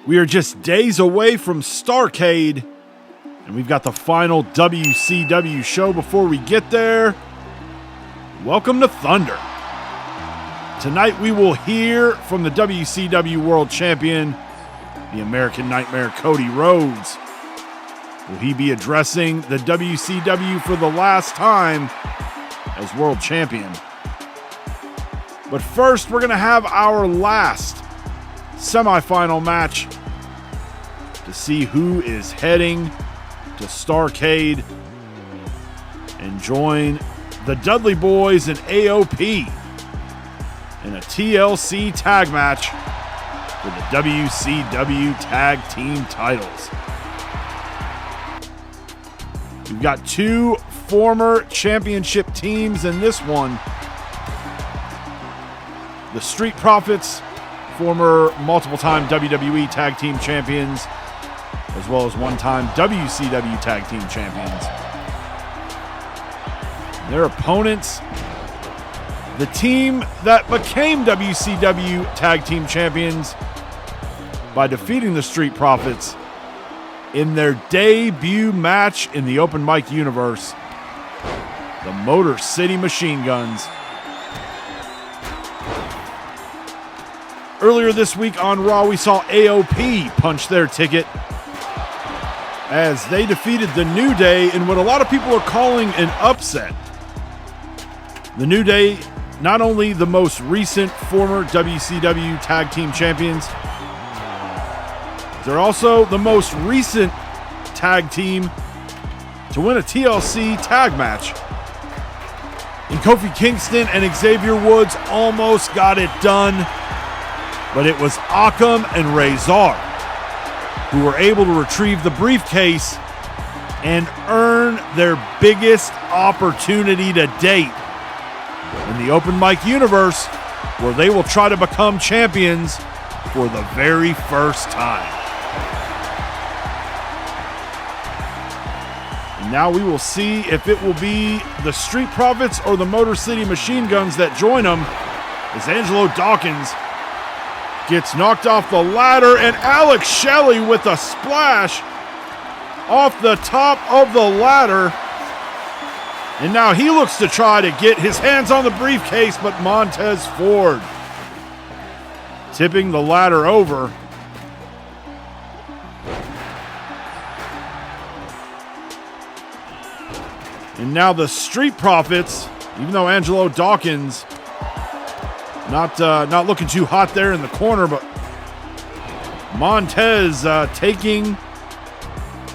We are just days away from STARRCADE, and we've got the final WCW show before we get there. Welcome to Thunder. Tonight we will hear from the WCW World Champion, the American Nightmare Cody Rhodes. Will he be addressing the WCW for the last time as World Champion? But first, we're going to have our last semifinal match to see who is heading to STARRCADE and join the Dudley Boyz and AOP in a TLC tag match for the WCW Tag Team titles. We've got two former championship teams in this one. The Street Profits, former multiple-time WWE Tag Team champions, as well as one-time WCW Tag Team champions. Their opponents, the team that became WCW Tag Team champions by defeating the Street Profits in their debut match in the open mic universe, the Motor City Machine Guns. Earlier this week on Raw, we saw AOP punch their ticket as they defeated the New Day in what a lot of people are calling an upset. The New Day, not only the most recent former WCW Tag Team champions, they're also the most recent tag team to win a TLC tag match. And Kofi Kingston and Xavier Woods almost got it done, but it was Akam and Razor who were able to retrieve the briefcase and earn their biggest opportunity to date in the open mic universe, where they will try to become champions for the very first time. And now we will see if it will be the Street Profits or the Motor City Machine Guns that join them, as Angelo Dawkins gets knocked off the ladder, and Alex Shelley with a splash off the top of the ladder. And now he looks to try to get his hands on the briefcase, but Montez Ford tipping the ladder over. And now the Street Profits, even though Angelo Dawkins not looking too hot there in the corner, but Montez taking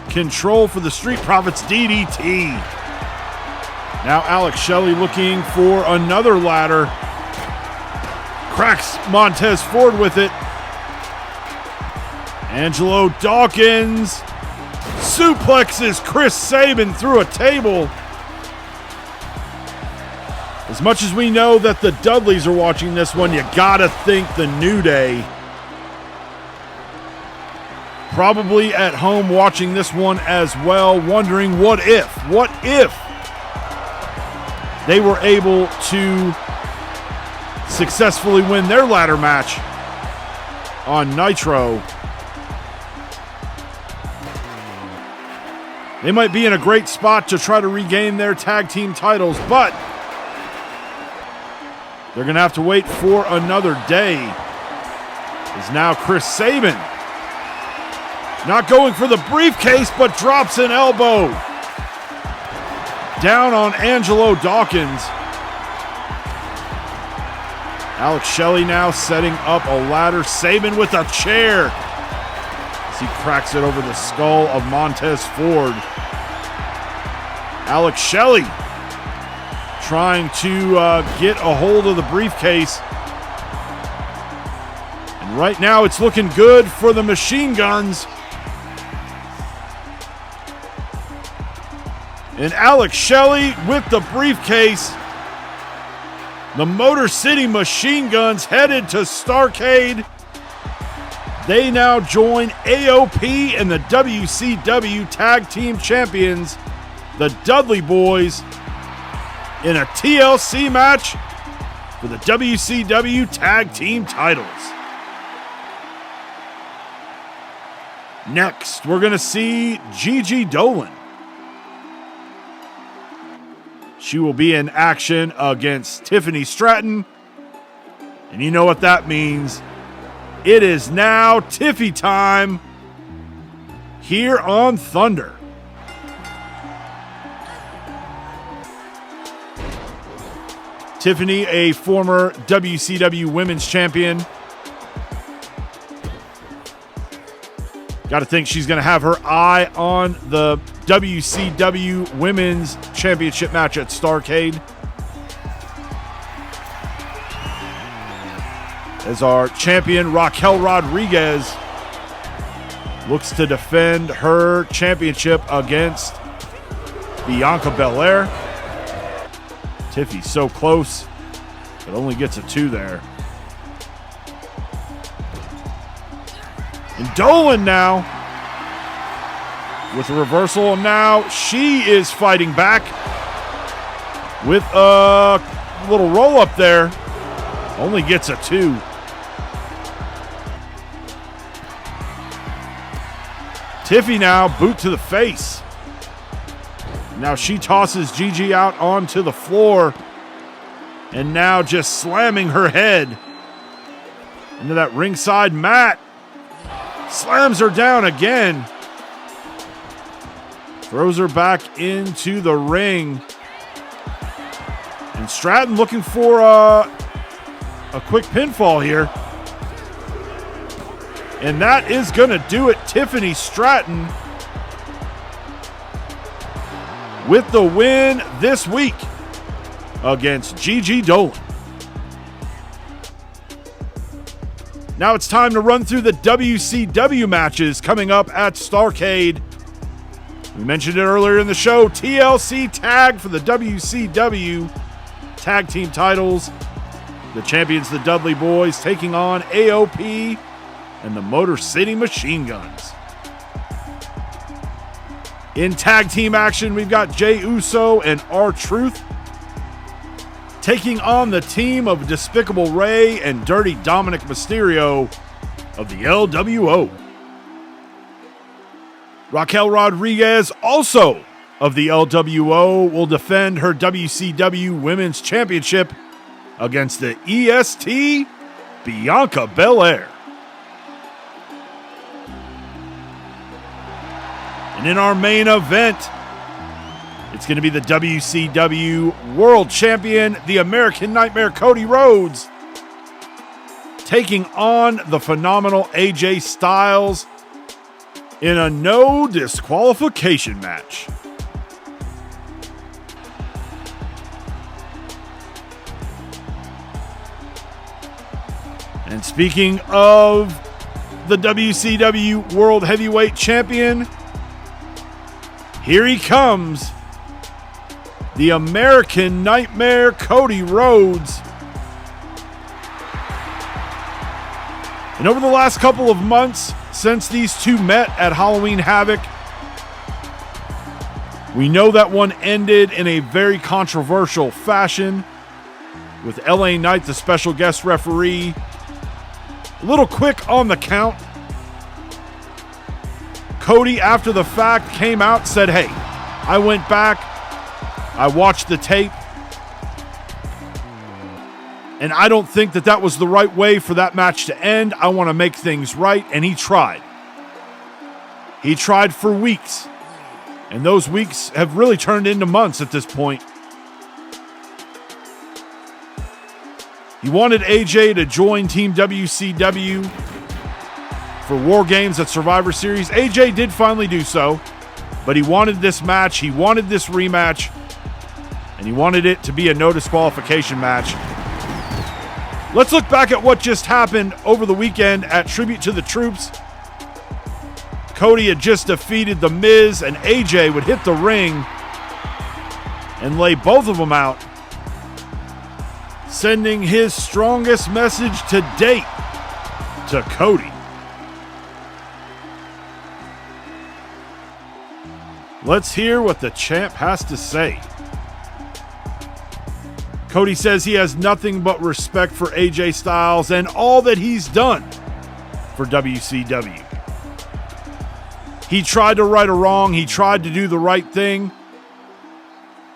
control for the Street Profits DDT. Now Alex Shelley looking for another ladder. Cracks Montez Ford with it. Angelo Dawkins suplexes Chris Sabin through a table. As much as we know that the Dudleys are watching this one, you gotta think the New Day probably at home watching this one as well, wondering what if they were able to successfully win their ladder match on Nitro. They might be in a great spot to try to regain their tag team titles, but they're going to have to wait for another day. Is now Chris Sabin not going for the briefcase, but drops an elbow down on Angelo Dawkins. Alex Shelley now setting up a ladder. Sabin with a chair as he cracks it over the skull of Montez Ford. Alex Shelley trying to get a hold of the briefcase. And right now it's looking good for the Machine Guns. And Alex Shelley with the briefcase. The Motor City Machine Guns headed to STARRCADE. They now join AOP and the WCW Tag Team Champions, the Dudley Boyz, in a TLC match for the WCW Tag Team titles. Next, we're going to see Gigi Dolin. She will be in action against Tiffany Stratton. And you know what that means. It is now Tiffy time here on Thunder. Tiffany, a former WCW Women's Champion. Got to think she's going to have her eye on the WCW Women's Championship match at STARRCADE. As our champion, Raquel Rodriguez, looks to defend her championship against Bianca Belair. Tiffy's so close, but only gets a 2 there. And Dolin now with a reversal. Now she is fighting back with a little roll up there. Only gets a 2. Tiffy now, boot to the face. Now she tosses Gigi out onto the floor. And now just slamming her head into that ringside mat. Slams her down again. Throws her back into the ring. And Stratton looking for a quick pinfall here. And that is going to do it. Tiffany Stratton with the win this week against Gigi Dolin. Now it's time to run through the WCW matches coming up at STARRCADE. We mentioned it earlier in the show. TLC tag for the WCW tag team titles. The champions, the Dudley Boyz, taking on AOP and the Motor City Machine Guns. In tag team action, we've got Jey Uso and R-Truth taking on the team of Despicable Ray and Dirty Dominic Mysterio of the LWO. Raquel Rodriguez, also of the LWO, will defend her WCW Women's Championship against the EST, Bianca Belair. And in our main event, it's going to be the WCW World Champion, the American Nightmare Cody Rhodes, taking on the phenomenal AJ Styles in a no disqualification match. And speaking of the WCW World Heavyweight Champion, here he comes, the American Nightmare Cody Rhodes. And over the last couple of months, since these two met at Halloween Havoc, we know that one ended in a very controversial fashion, with LA Knight, the special guest referee, a little quick on the count. Cody, after the fact, came out, said, hey, I went back, I watched the tape, and I don't think that that was the right way for that match to end. I want to make things right, and he tried. He tried for weeks, and those weeks have really turned into months at this point. He wanted AJ to join Team WCW for War Games at Survivor Series. AJ did finally do so, but he wanted this match, he wanted this rematch, and he wanted it to be a no disqualification match. Let's look back at what just happened over the weekend at Tribute to the Troops. Cody had just defeated The Miz, and AJ would hit the ring and lay both of them out, sending his strongest message to date to Cody. Let's hear what the champ has to say. Cody says he has nothing but respect for AJ Styles and all that he's done for WCW. He tried to right a wrong. He tried to do the right thing.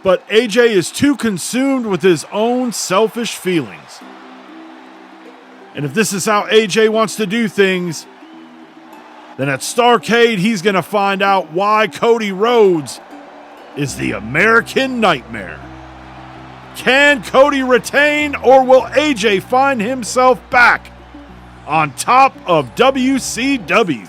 But AJ is too consumed with his own selfish feelings. And if this is how AJ wants to do things, then at STARRCADE, he's going to find out why Cody Rhodes is the American Nightmare. Can Cody retain, or will AJ find himself back on top of WCW?